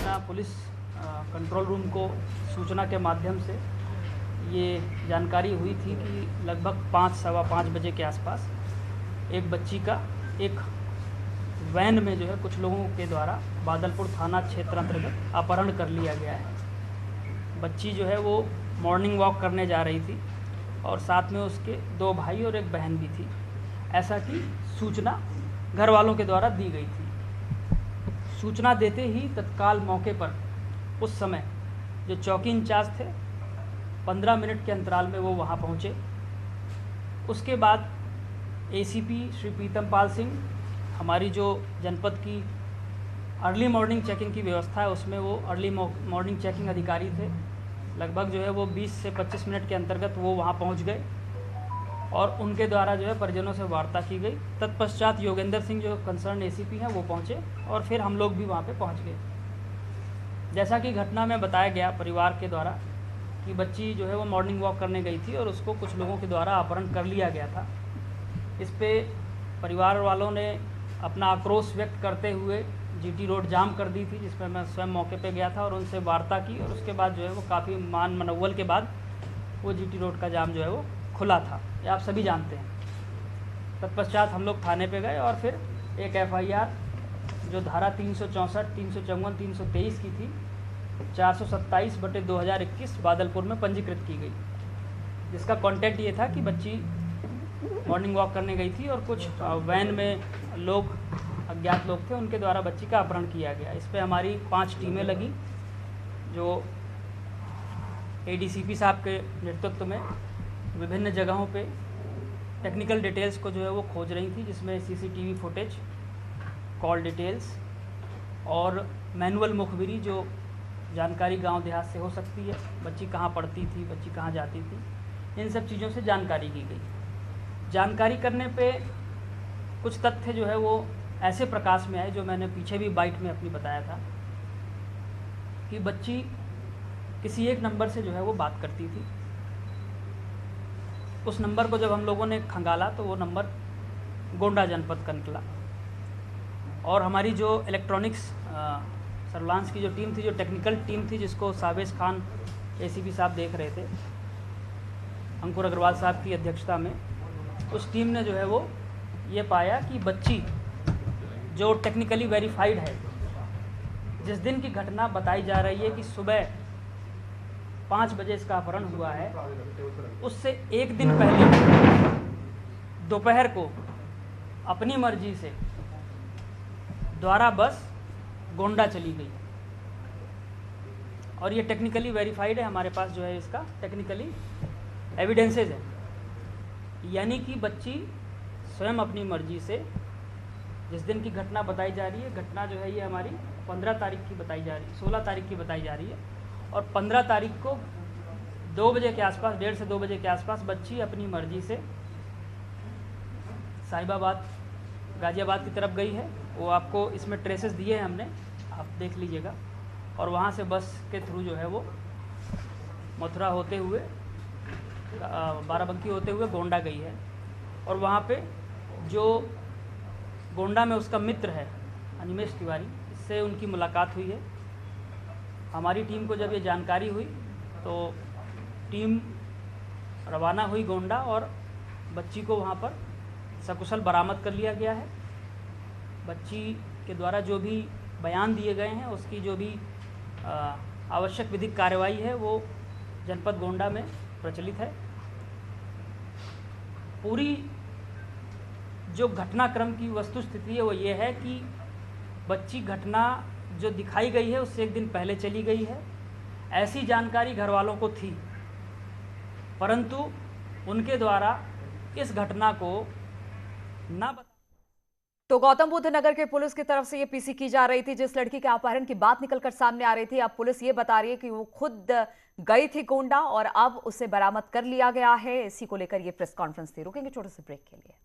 थाना police control room को सूचना के माध्यम से ये जानकारी हुई थी कि लगभग 5-5:15 बजे के आसपास एक बच्ची का एक वैन में जो है कुछ लोगों के द्वारा बादलपुर थाना क्षेत्र अंतर्गत अपहरण कर लिया गया है। बच्ची जो है वो मॉर्निंग वॉक करने जा रही थी और साथ में उसके 2 भाई और एक बहन भी थी, ऐसा की सूचना घर वालों के द्वारा दी गई थी। सूचना देते ही तत्काल मौके पर उस समय जो चौकी इंचार्ज थे 15 मिनट के अंतराल में वो वहाँ पहुँचे। उसके बाद एसीपी श्री प्रीतम पाल सिंह, हमारी जो जनपद की अर्ली मॉर्निंग चेकिंग की व्यवस्था है उसमें वो अर्ली मॉर्निंग चेकिंग अधिकारी थे, लगभग जो है वो 20 से 25 मिनट के अंतर्गत वो वहाँ पहुँच गए और उनके द्वारा जो है परिजनों से वार्ता की गई। तत्पश्चात योगेंद्र सिंह जो कंसर्न एसीपी हैं वो पहुँचे और फिर हम लोग भी वहाँ पे पहुँच गए। जैसा कि घटना में बताया गया परिवार के द्वारा कि बच्ची जो है वो मॉर्निंग वॉक करने गई थी और उसको कुछ लोगों के द्वारा अपहरण कर लिया गया था। इस पे परिवार वालों ने अपना आक्रोश व्यक्त करते हुए जीटी रोड जाम कर दी थी, जिसमें मैं स्वयं मौके पे गया था और उनसे वार्ता की और उसके बाद जो है वो काफ़ी मान मनौवल के बाद वो जीटी रोड का जाम जो है वो खुला था, ये आप सभी जानते हैं। तत्पश्चात हम लोग थाने पे गए और फिर एक एफआईआर जो धारा 364, 354, 323 की थी 427/2021 बादलपुर में पंजीकृत की गई, जिसका कॉन्टेक्ट ये था कि बच्ची मॉर्निंग वॉक करने गई थी और कुछ वैन में लोग अज्ञात लोग थे, उनके द्वारा बच्ची का अपहरण किया गया। इस पे हमारी 5 टीमें लगी जो एडीसीपी साहब के नेतृत्व में विभिन्न जगहों पे टेक्निकल डिटेल्स को जो है वो खोज रही थी, जिसमें सीसीटीवी फुटेज, कॉल डिटेल्स और मैनुअल मुखबिरी जो जानकारी गांव देहात से हो सकती है, बच्ची कहाँ पढ़ती थी, बच्ची कहाँ जाती थी, इन सब चीज़ों से जानकारी की गई। जानकारी करने पे कुछ तथ्य जो है वो ऐसे प्रकाश में आए जो मैंने पीछे भी बाइट में अपनी बताया था कि बच्ची किसी एक नंबर से जो है वो बात करती थी। उस नंबर को जब हम लोगों ने खंगाला तो वो नंबर गोंडा जनपद का निकला और हमारी जो इलेक्ट्रॉनिक्स सर्विलांस की जो टीम थी, जो टेक्निकल टीम थी, जिसको सावेज खान एसीपी साहब देख रहे थे, अंकुर अग्रवाल साहब की अध्यक्षता में, उस टीम ने जो है वो ये पाया कि बच्ची जो टेक्निकली वेरीफाइड है, जिस दिन की घटना बताई जा रही है कि सुबह 5 बजे इसका अपहरण हुआ है, उससे एक दिन पहले दोपहर को अपनी मर्जी से द्वारा बस गोंडा चली गई और ये टेक्निकली वेरीफाइड है। हमारे पास जो है इसका टेक्निकली एविडेंसेस है, यानी कि बच्ची स्वयं अपनी मर्जी से जिस दिन की घटना बताई जा रही है, घटना जो है ये हमारी 15 तारीख की बताई जा रही है, 16 तारीख की बताई जा रही है और 15 तारीख को 2 बजे के आसपास, 1:30 से 2 बजे के आसपास बच्ची अपनी मर्जी से साहिबाबाद गाज़ियाबाद की तरफ गई है। वो आपको इसमें ट्रेसेस दिए हैं हमने, आप देख लीजिएगा। और वहाँ से बस के थ्रू जो है वो मथुरा होते हुए बाराबंकी होते हुए गोंडा गई है और वहाँ पे जो गोंडा में उसका मित्र है अनिमेश तिवारी, इससे उनकी मुलाकात हुई है। हमारी टीम को जब ये जानकारी हुई तो टीम रवाना हुई गोंडा और बच्ची को वहाँ पर सकुशल बरामद कर लिया गया है। बच्ची के द्वारा जो भी बयान दिए गए हैं उसकी जो भी आवश्यक विधिक कार्रवाई है वो जनपद गोंडा में प्रचलित है। पूरी जो घटनाक्रम की वस्तुस्थिति है वो ये है कि बच्ची घटना जो दिखाई गई है उससे एक दिन पहले चली गई है, ऐसी जानकारी घर वालों को थी, परंतु उनके द्वारा इस घटना को ना तो गौतम बुद्ध नगर के पुलिस की तरफ से ये पीसी की जा रही थी। जिस लड़की के अपहरण की बात निकलकर सामने आ रही थी, अब पुलिस ये बता रही है कि वो खुद गई थी गोंडा और अब उसे बरामद कर लिया गया है। इसी को लेकर ये प्रेस कॉन्फ्रेंस थी। रुकेंगे छोटे से ब्रेक के लिए।